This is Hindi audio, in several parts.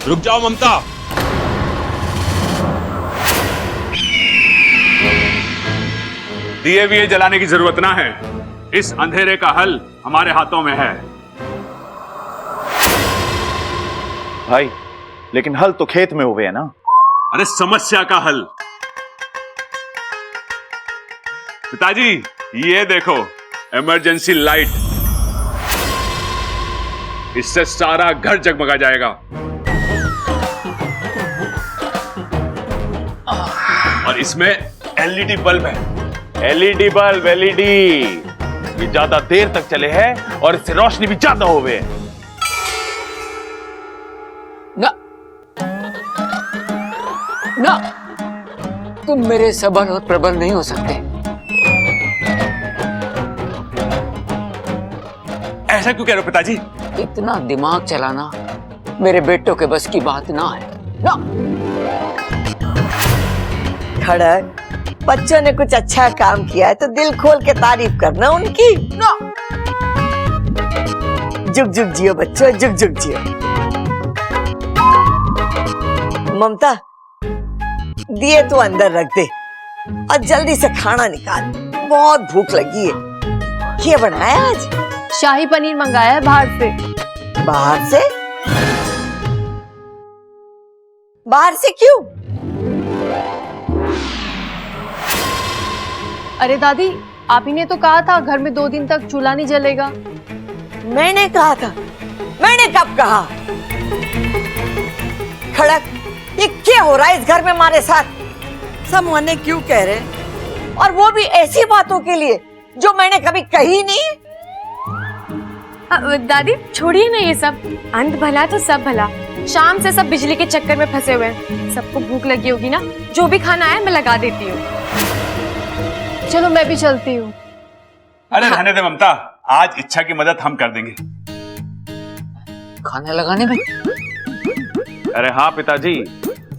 रुक जाओ ममता। दिए विए जलाने की जरूरत ना है, इस अंधेरे का हल हमारे हाथों में है। भाई लेकिन हल तो खेत में हुए है ना। अरे समस्या का हल। पिताजी ये देखो, इमरजेंसी लाइट, इससे सारा घर जगमगा जाएगा। और इसमें एलईडी बल्ब है। एलईडी बल्ब, एलईडी ये ज्यादा देर तक चले हैं और इससे रोशनी भी ज्यादा हो गए। ना, तुम मेरे सबल और प्रबल नहीं हो सकते। ऐसा क्यों कह रहे हो पिताजी? इतना दिमाग चलाना मेरे बेटों के बस की बात ना है ना। खड़क, बच्चों ने कुछ अच्छा काम किया है तो दिल खोल के तारीफ करना उनकी ना। जुग जुग जियो बच्चों, जुग जुग जियो। ममता, दिए तो अंदर रख दे और जल्दी से खाना निकाल, बहुत भूख लगी है। क्या बनाया आज? शाही पनीर मंगाया है बाहर से। बाहर से? बाहर से क्यों? अरे दादी, आप ही ने तो कहा था घर में 2 दिन तक चूल्हा नहीं जलेगा। मैंने कहा था? मैंने कब कहा? खड़क, ये क्या हो रहा है इस घर में हमारे साथ? सब मने क्यों कह रहे हैं? और वो भी ऐसी बातों के लिए जो मैंने कभी कही नहीं। दादी छोड़िए ना ये सब, अंत भला तो सब भला। शाम से सब बिजली के चक्कर में फंसे हुए हैं। सबको भूख लगी होगी ना, जो भी खाना है मैं लगा देती हूँ। चलो मैं भी चलती हूँ। अरे रहने दे ममता, आज इच्छा की मदद हम कर देंगे। खाना लगाने में? अरे हाँ पिताजी,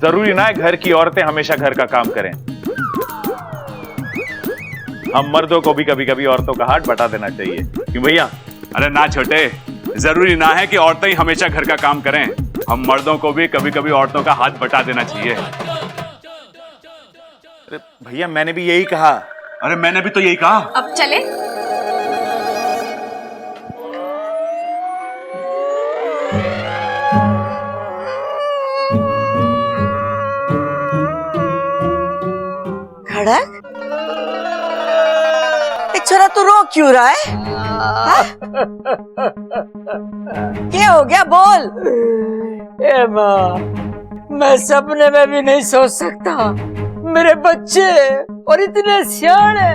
जरूरी ना है घर की औरतें हमेशा घर का काम करें। हम मर्दों को भी कभी कभी औरतों का हाथ बटा देना चाहिए, क्यों भैया? अरे ना छोटे, जरूरी ना है कि औरतें ही हमेशा घर का काम करें। हम मर्दों को भी कभी कभी औरतों का हाथ बटा देना चाहिए। अरे भैया मैंने भी यही कहा। अरे मैंने भी तो यही कहा। अब चले। खड़क, छोरा तू रो क्यों रहा है? क्या हो गया, बोल। ए माँ, मैं सपने में भी नहीं सोच सकता मेरे बच्चे और इतने सियाने।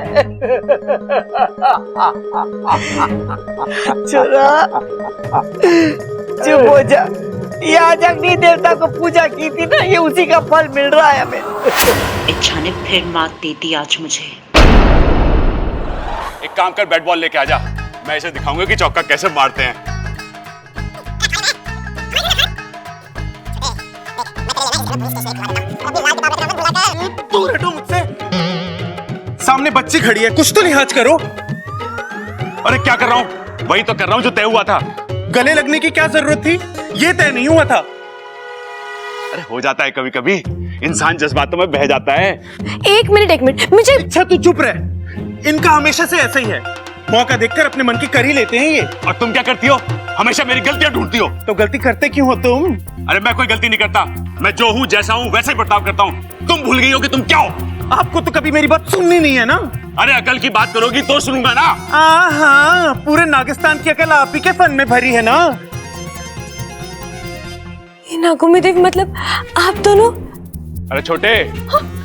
छोरा चुप हो जा। ये आज अग्नि देवता को पूजा की थी ना, ये उसी का फल मिल रहा है हमें। इच्छा ने फिर मात दे दी आज मुझे। एक काम कर, बैट बॉल लेके आजा, मैं इसे दिखाऊंगा कि चौका कैसे मारते हैं। दूर हटो मुझसे, सामने बच्ची खड़ी है, कुछ तो लिहाज करो। अरे क्या कर रहा हूँ? वही तो कर रहा हूँ जो तय हुआ था। गले लगने की क्या जरूरत थी? ये तय नहीं हुआ था। अरे हो जाता है कभी कभी, इंसान जज्बातों में बह जाता है। एक मिनट, मुझे। अच्छा तू चुप रह, इनका हमेशा से ऐसा ही है, मौका देखकर अपने मन की कर ही लेते हैं ये। और तुम क्या करती हो? हमेशा मेरी गलतियां ढूंढती हो। तो गलती करते क्यों हो तुम? अरे मैं कोई गलती नहीं करता, मैं जो हूँ जैसा हूँ वैसे ही बर्ताव करता हूँ। तुम भूल गई हो कि तुम क्या हो। आपको तो कभी मेरी बात सुननी नहीं है ना। अरे अकल की बात करोगी तो सुनूंगा ना। हाँ, पूरे नागिस्तान की अकल आप ही के फन में भरी है ना। ये नागुमी देवी मतलब आप दोनों? अरे छोटे,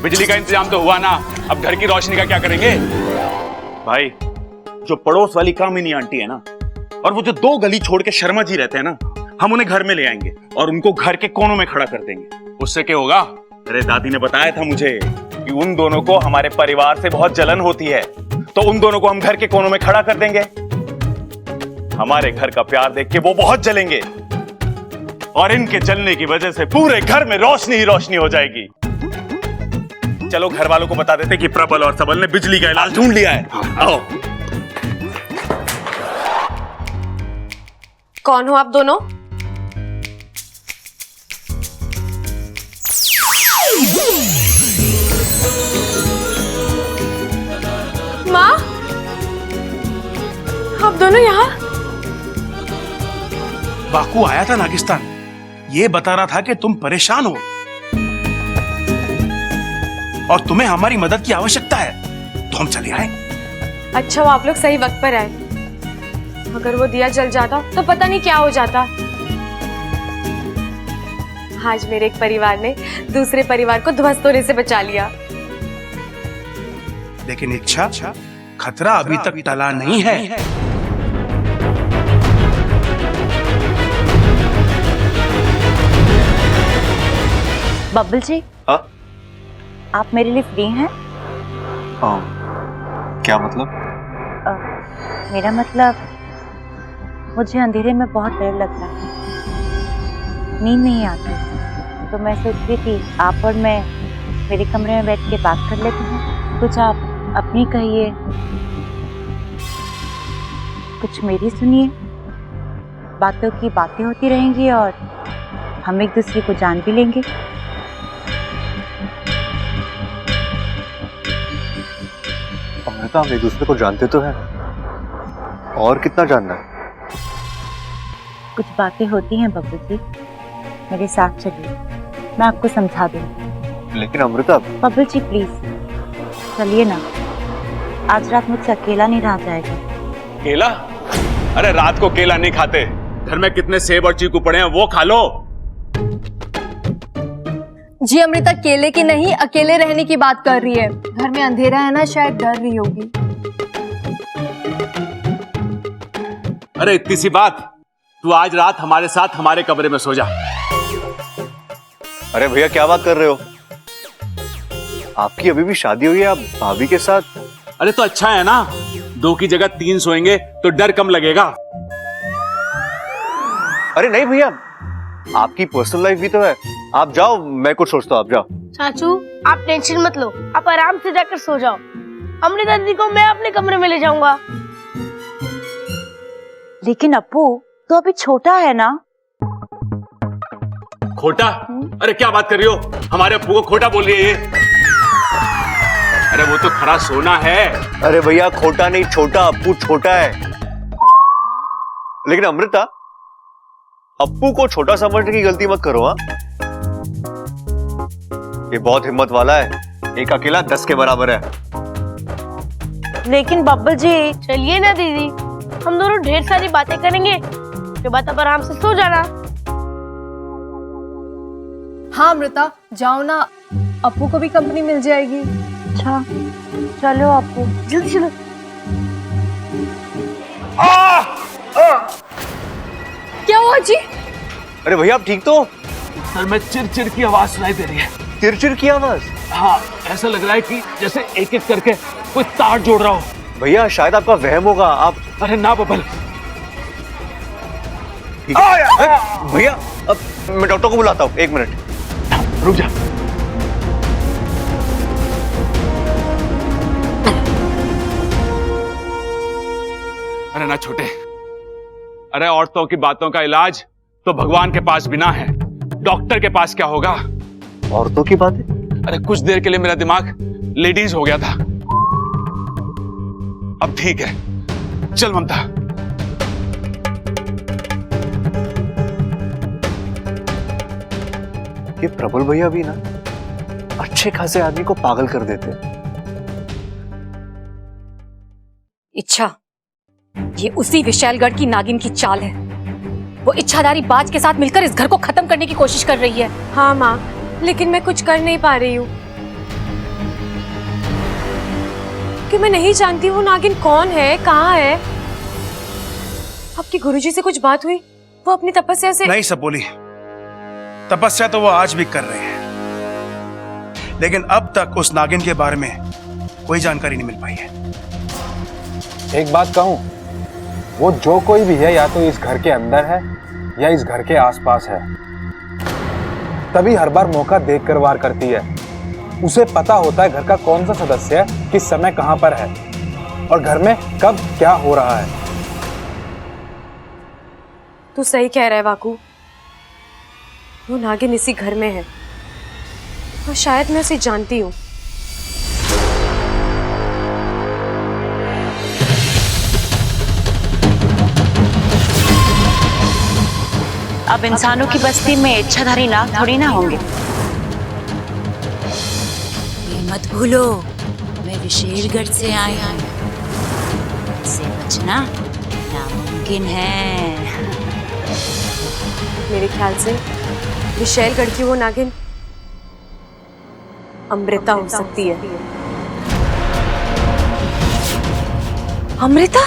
बिजली का इंतजाम तो हुआ ना, अब घर की रोशनी का क्या करेंगे? भाई, जो पड़ोस वाली कामिनी आंटी है ना, और वो जो 2 गली छोड़ के शर्मा जी रहते हैं ना, हम उन्हें घर में ले आएंगे और उनको घर के कोनों में खड़ा कर देंगे। उससे क्या होगा? अरे दादी ने बताया था मुझे कि उन दोनों को हमारे परिवार से बहुत जलन होती है, तो उन दोनों को हम घर के कोनों में खड़ा कर देंगे। हमारे घर का प्यार देख के वो बहुत जलेंगे और इनके जलने की वजह से पूरे घर में रोशनी ही रोशनी हो जाएगी। चलो घर वालों को बता देते कि प्रबल और सबल ने बिजली का इलाज ढूंढ लिया है। आओ। कौन हो आप दोनों? दोनों यहाँ? बाकू आया था नागिस्तान, ये बता रहा था कि तुम परेशान हो और तुम्हें हमारी मदद की आवश्यकता है, तो हम चले आए। अच्छा, वो आप लोग सही वक्त पर आए। अगर वो दिया जल जाता तो पता नहीं क्या हो जाता। आज मेरे एक परिवार ने दूसरे परिवार को ध्वस्त होने से बचा लिया। लेकिन इच्छा, खतरा अभी तक टला नहीं है। बब्बल जी, हाँ? आप मेरे लिए फ्री हैं? क्या मतलब? मेरा मतलब, मुझे अंधेरे में बहुत डर लगता है, नींद नहीं आती, तो मैं सोच रही थी आप और मैं मेरे कमरे में बैठ के बात कर लेते हैं। कुछ आप अपनी कहिए, कुछ मेरी सुनिए। बातों की बातें होती रहेंगी और हम एक दूसरे को जान भी लेंगे। अमृता, हम एक दूसरे को जानते तो हैं, और कितना जानना है? कुछ बातें होती हैं बब्बू जी, मेरे साथ चलिए, मैं आपको समझा दूंगी। लेकिन अमृता। बब्बू जी प्लीज चलिए ना, आज रात मुझसे अकेला नहीं रहा जाएगा। केला? अरे रात को केला नहीं खाते, घर में कितने सेब और चीकू पड़े हैं, वो खा लो। जी अमृता केले की नहीं, अकेले रहने की बात कर रही है। घर में अंधेरा है ना, शायद डर रही होगी। अरे इतनी सी बात, तू आज रात हमारे साथ हमारे कमरे में सो जा। अरे भैया, क्या बात कर रहे हो? आपकी अभी भी शादी हुई है, आप भाभी के साथ? अरे तो अच्छा है ना, 2 की जगह 3 सोएंगे तो डर कम लगेगा। अरे नहीं भैया, आपकी पर्सनल लाइफ भी तो है, आप जाओ, मैं कुछ सोचता हूँ, आप जाओ। चाचू आप टेंशन मत लो, आप आराम से जाकर सो जाओ। अमृता दीदी को मैं अपने कमरे में ले जाऊंगा। लेकिन अप्पू तो अभी छोटा है ना। खोटा? अरे क्या बात कर रही हो, हमारे अप्पू को खोटा बोल रही है ये? अरे वो तो खरा सोना है। अरे भैया, खोटा नहीं, छोटा, अप्पू छोटा है। लेकिन अमृता, अप्पू को छोटा समझने की गलती मत करो। हाँ, ये बहुत हिम्मत वाला है, एक अकेला 10 के बराबर है। लेकिन बब्बल जी। चलिए ना दीदी, हम दोनों ढेर सारी बातें करेंगे, उसके बाद आप आराम से सो जाना। हाँ अमृता जाओ ना, अप्पू को भी कंपनी मिल जाएगी। अच्छा चलो अप्पू, जल्दी चलो। क्या हुआ जी? अरे भैया, आप ठीक तो? सर में चिर की आवाज सुनाई दे रही है। चिरचिर की आवाज? हाँ, ऐसा लग रहा है कि जैसे एक एक करके कोई तार जोड़ रहा हो। भैया शायद आपका वहम होगा, आप। अरे ना बबल। भैया अब मैं डॉक्टर को बुलाता हूँ, 1 मिनट रुक जा। अरे ना छोटे, अरे औरतों की बातों का इलाज तो भगवान के पास भी ना है, डॉक्टर के पास क्या होगा? औरतों की बातें? अरे कुछ देर के लिए मेरा दिमाग लेडीज हो गया था, अब ठीक है। चल ममता। ये प्रबल भैया भी ना अच्छे खासे आदमी को पागल कर देते हैं। इच्छा, ये उसी विशालगढ़ की नागिन की चाल है। वो इच्छाधारी बाज के साथ मिलकर इस घर को खत्म करने की कोशिश कर रही है। हाँ माँ, लेकिन मैं कुछ कर नहीं पा रही हूँ कि मैं नहीं जानती वो नागिन कौन है, कहाँ है। आपके गुरुजी से कुछ बात हुई? वो अपनी तपस्या से नहीं सब बोली, तपस्या तो वो आज भी कर रहे हैं, लेकिन अब तक उस नागिन के बारे में कोई जानकारी नहीं मिल पाई है। एक बात कहूं, वो जो कोई भी है या तो इस घर के अंदर है या इस घर के आसपास है, तभी हर बार मौका देखकर वार करती है। उसे पता होता है घर का कौन सा सदस्य किस समय कहां पर है और घर में कब क्या हो रहा है। तू सही कह रहा है वाकू, वो नागिन इसी घर में है और शायद मैं उसे जानती हूँ। अब इंसानों की बस्ती में इच्छाधारी नाग थोड़ी ना होंगे। ये मत भूलो, मैं विशेषगढ़ से आई हूँ, इससे बचना नामुमकिन है। मेरे ख्याल से विशैलगढ़ की वो नागिन अमृता हो सकती है। अमृता?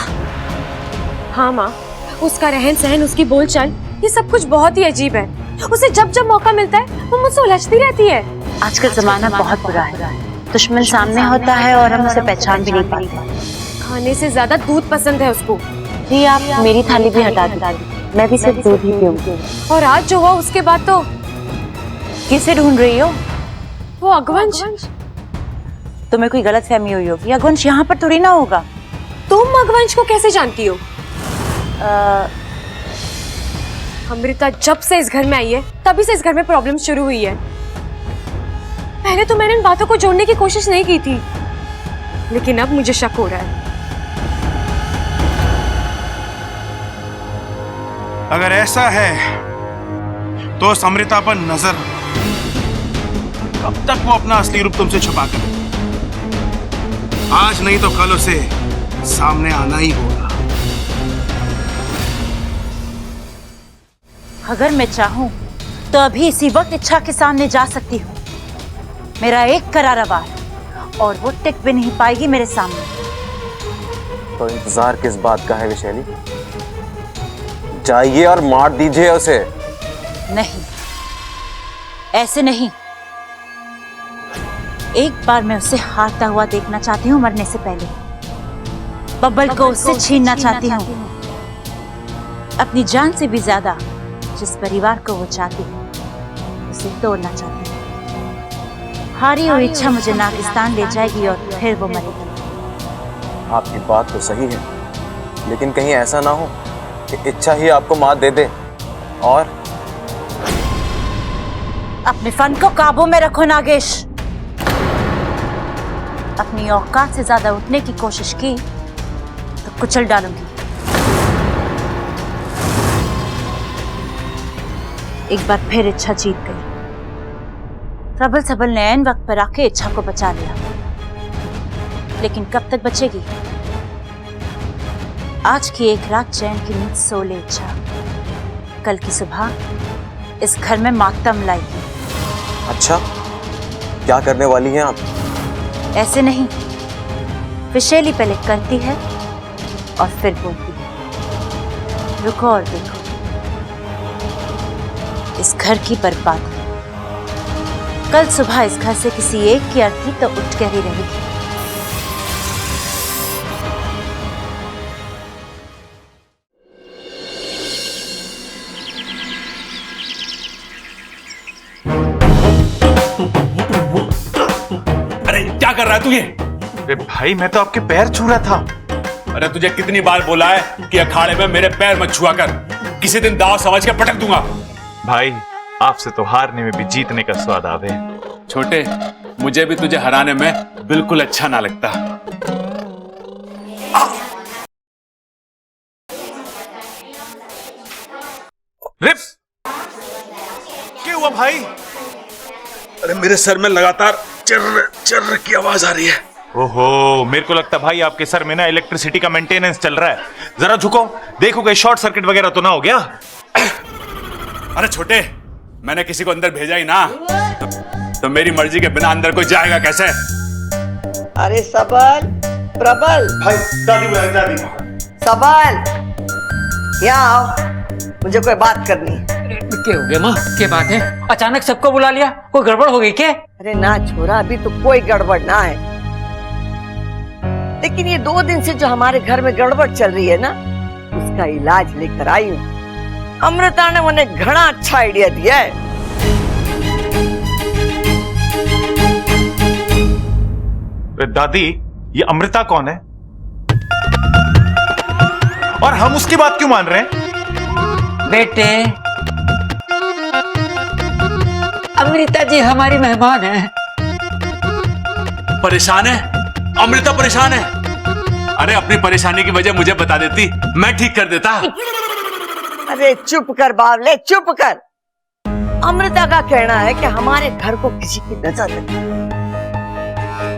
हाँ माँ, उसका रहन सहन, उसकी बोलचाल, ये सब कुछ बहुत ही अजीब है। उसे जब जब मौका मिलता है वो मुझसे उलझती रहती है। आजकल जमाना बहुत बुरा है, दुश्मन सामने होता है और हम उसे पहचान भी नहीं पाते। खाने से ज्यादा दूध पसंद है उसको। जी आप मेरी थाली भी हटा दीजिए, मैं भी सिर्फ दूध ही पीऊंगी। और आज जो हुआ उसके बाद तो। किसे ढूंढ रही हो? वो अगवंश। तुम्हें कोई गलतफहमी हुई होगी, अगवंश यहाँ पर थोड़ी ना होगा। तुम अगवंश को कैसे जानती हो? अमृता जब से इस घर में आई है तभी से इस घर में प्रॉब्लम शुरू हुई है। पहले तो मैंने इन बातों को जोड़ने की कोशिश नहीं की थी, लेकिन अब मुझे शक हो रहा है। अगर ऐसा है तो उस अमृता पर नजर रखो। कब तक वो अपना असली रूप तुमसे छुपा कर रखेगी? आज नहीं तो कल उसे सामने आना ही होगा। अगर मैं चाहूं तो अभी इसी वक्त इच्छा के सामने जा सकती हूँ। मेरा एक करारा वार और वो टिक भी नहीं पाएगी मेरे सामने। तो इंतजार किस बात का है विशैली? जाइए और मार दीजिए उसे। नहीं, ऐसे नहीं। एक बार मैं उसे हारता हुआ देखना चाहती हूँ, मरने से पहले। बब्बल को उससे छीनना चाहती हूँ, अपनी जान से भी ज्यादा। जिस परिवार को वो चाहती है उसे तोड़ना चाहती है। हारी हुई इच्छा मुझे नागिस्तान ले जाएगी और फिर वो मरेगी। आपकी बात तो सही है, लेकिन कहीं ऐसा ना हो कि इच्छा ही आपको मात दे दे। और अपने फन को काबू में रखो नागेश। अपनी औकात से ज्यादा उठने की कोशिश की तो कुचल डालूंगी। एक बार फिर इच्छा जीत गई। प्रबल सबल ने ऐन वक्त पर आके इच्छा को बचा लिया, लेकिन कब तक बचेगी? आज की एक रात चैन की नींद सो ले इच्छा, कल की सुबह इस घर में मातम लाएगी। अच्छा, क्या करने वाली हैं आप? ऐसे नहीं, विशैली पहले करती है और फिर बोलती है। रुको और देखो, इस घर की बर्बादी। कल सुबह इस घर से किसी एक की अर्थी तो उठ कर ही रहेगी। अरे क्या कर रहा है तू ये? अरे भाई, मैं तो आपके पैर छू रहा था। अरे तुझे कितनी बार बोला है कि अखाड़े में मेरे पैर मत छुआ कर, किसी दिन दाव समझ के पटक दूंगा। भाई, आपसे तो हारने में भी जीतने का स्वाद आवे। छोटे, मुझे भी तुझे हराने में बिल्कुल अच्छा ना लगता। रिप! क्या हुआ भाई? अरे मेरे सर में लगातार चर्र चर्र की आवाज आ रही है। ओहो, मेरे को लगता भाई आपके सर में ना इलेक्ट्रिसिटी का मेंटेनेंस चल रहा है। जरा झुको, देखो कहीं शॉर्ट सर्किट वगैरह तो ना हो गया। अरे छोटे, मैंने किसी को अंदर भेजा ही ना, तो मेरी मर्जी के बिना अंदर कोई जाएगा कैसे? अरे सबल, प्रबल। भाई, दादी बुला, दादी। सबल, यहाँ आओ, मुझे कोई बात करनी है। क्या हो गया माँ? क्या बात है? अचानक सबको बुला लिया, कोई गड़बड़ हो गई क्या? अरे ना छोरा, अभी तो कोई गड़बड़ ना है, लेकिन ये 2 दिन से जो हमारे घर में गड़बड़ चल रही है ना, उसका इलाज लेकर आई हूँ। अमृता ने मुझे घना अच्छा आइडिया दिया है। दादी, ये अमृता कौन है? और हम उसकी बात क्यों मान रहे हैं? बेटे, अमृता जी हमारी मेहमान है। परेशान है? अमृता परेशान है? अरे अपनी परेशानी की वजह मुझे बता देती, मैं ठीक कर देता। अरे चुप कर बावले, चुप कर। अमृता का कहना है कि हमारे घर को किसी की नजर लगी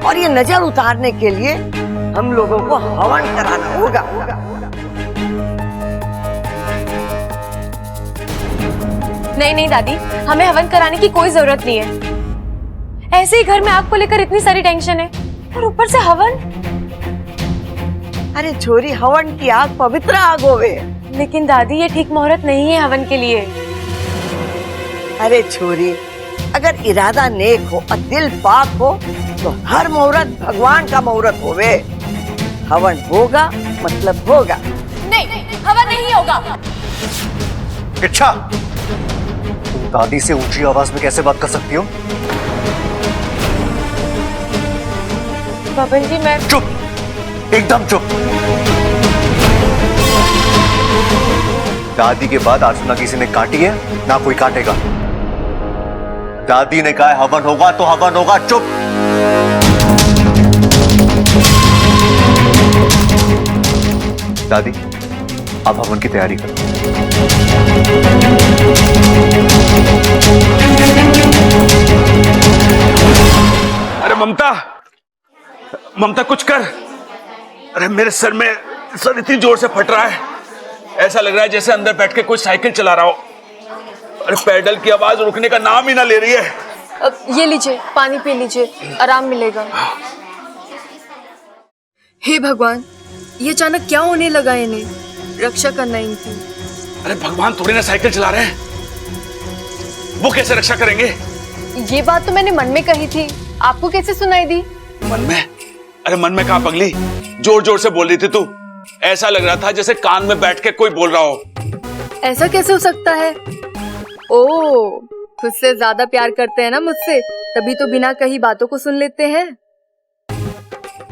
और ये नजर उतारने के लिए हम लोगों को हवन कराना होगा। नहीं नहीं दादी, हमें हवन कराने की कोई जरूरत नहीं है। ऐसे ही घर में आग को लेकर इतनी सारी टेंशन है और ऊपर से हवन। अरे छोरी, हवन की आग पवित्र आग होवे। लेकिन दादी, ये ठीक मुहूर्त नहीं है हवन के लिए। अरे छोरी, अगर इरादा नेक हो और दिल पाक हो तो हर मुहूर्त भगवान का मुहूर्त होवे। हवन होगा मतलब होगा। नहीं, हवन नहीं होगा। इच्छा, तुम दादी से ऊंची आवाज में कैसे बात कर सकती हो? बबन जी, मैं चुप, एकदम चुप। दादी के बाद आज ना किसी ने काटी है ना कोई काटेगा। दादी ने कहा है हवन होगा तो हवन होगा। चुप। दादी, अब हवन की तैयारी करो। अरे ममता, ममता कुछ कर। अरे मेरे सर इतनी जोर से फट रहा है, ऐसा लग रहा है जैसे अंदर बैठ के कोई साइकिल चला रहा हो। अरे पैडल की आवाज रुकने का नाम ही ना ले रही है। अब ये लीजिए, पानी पी लीजिए, आराम मिलेगा। हे भगवान, ये अचानक क्या होने लगा इन्हें? रक्षा करना इनकी। अरे भगवान थोड़ी ना साइकिल चला रहे हैं, वो कैसे रक्षा करेंगे? ये बात तो मैंने मन में कही थी, आपको कैसे सुनाई दी? मन में? अरे मन में कहा पगली, जोर जोर से बोल रही थी तू। ऐसा लग रहा था जैसे कान में बैठ के कोई बोल रहा हो। ऐसा कैसे हो सकता है? ओह, खुद से ज्यादा प्यार करते हैं ना मुझसे, तभी तो बिना कही बातों को सुन लेते हैं।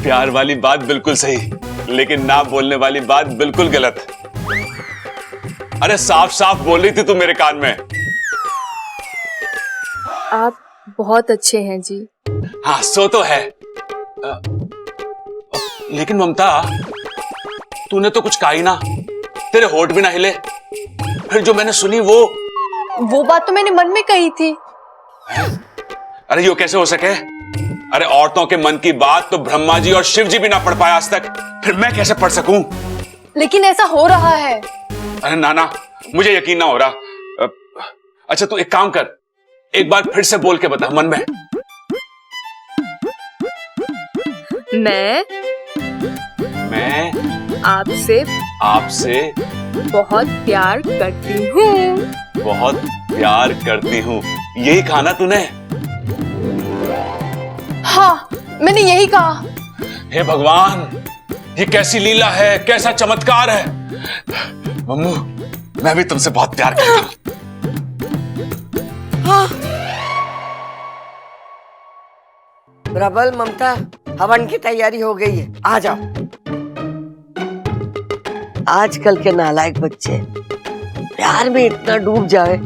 प्यार वाली बात बिल्कुल सही, लेकिन ना बोलने वाली बात बिल्कुल गलत। अरे साफ साफ बोल रही थी तू मेरे कान में। आप बहुत अच्छे हैं जी। हाँ, सो तो है। लेकिन ममता, तूने तो कुछ कहा ही ना, तेरे होठ भी ना हिले। फिर जो मैंने सुनी वो बात तो मैंने मन में कही थी। अरे यो कैसे हो सके? अरे औरतों के मन की बात तो ब्रह्मा जी और शिव जी भी ना पढ़ पाया आज तक, फिर मैं कैसे पढ़ सकूं? लेकिन ऐसा हो रहा है। अरे नाना, मुझे यकीन ना हो रहा। अच्छा तू एक काम कर, एक बार फिर से बोल के बता मन में। मैं आपसे बहुत प्यार करती हूँ। बहुत प्यार करती हूँ, यही कहा ना तूने? हाँ, मैंने यही कहा। हे भगवान, ये कैसी लीला है, कैसा चमत्कार है। मम्मू, मैं भी तुमसे बहुत प्यार करता हूँ। प्रबल, ममता, हवन की तैयारी हो गई है, आ जाओ। आजकल के नालायक बच्चे प्यार में इतना डूब जाए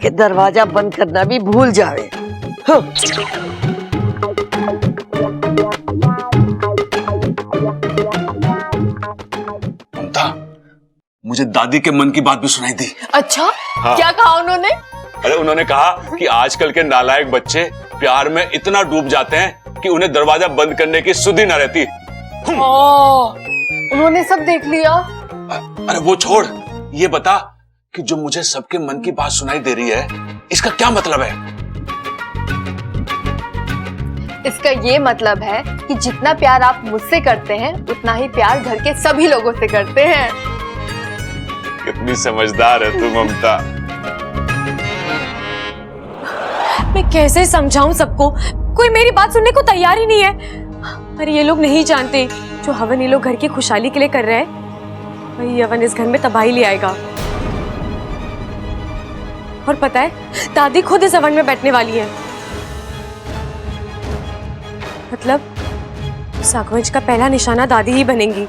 कि दरवाजा बंद करना भी भूल जावे। ममता, मुझे दादी के मन की बात भी सुनाई दी। अच्छा, हाँ। क्या कहा उन्होंने? अरे उन्होंने कहा कि आजकल के नालायक बच्चे प्यार में इतना डूब जाते हैं कि उन्हें दरवाजा बंद करने की सुधि ना रहती। उन्होंने सब देख लिया। अरे वो छोड़, ये बता कि जो मुझे सबके मन की बात सुनाई दे रही है, इसका क्या मतलब है? इसका ये मतलब है कि जितना प्यार आप मुझसे करते हैं, उतना ही प्यार घर के सभी लोगों से करते हैं। कितनी समझदार है तू ममता। मैं कैसे समझाऊं सबको? कोई मेरी बात सुनने को तैयार ही नहीं है। अरे ये लोग नहीं जानते, जो हवन ये लोग घर की खुशहाली के लिए कर रहे हैं, वही हवन इस घर में तबाही ले आएगा। और पता है, दादी खुद इस हवन में बैठने वाली है। मतलब सागवंश का पहला निशाना दादी ही बनेंगी।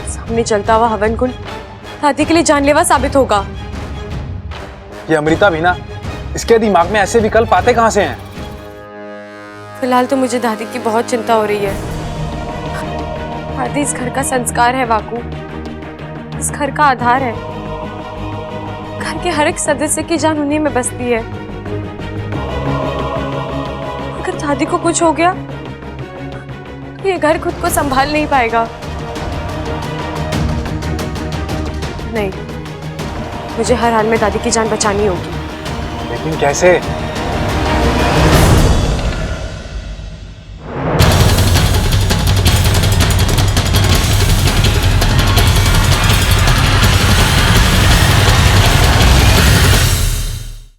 सामने चलता हुआ हवन कुंड दादी के लिए जानलेवा साबित होगा। ये अमृता भी ना, इसके दिमाग में ऐसे विकल्प आते कहां से हैं? फिलहाल तो मुझे दादी की बहुत चिंता हो रही है। दादी इस घर का संस्कार है वाकू, इस घर का आधार है। घर के हर एक सदस्य की जान उन्हीं में बसती है। अगर दादी को कुछ हो गया तो ये घर खुद को संभाल नहीं पाएगा। नहीं, मुझे हर हाल में दादी की जान बचानी होगी। लेकिन कैसे?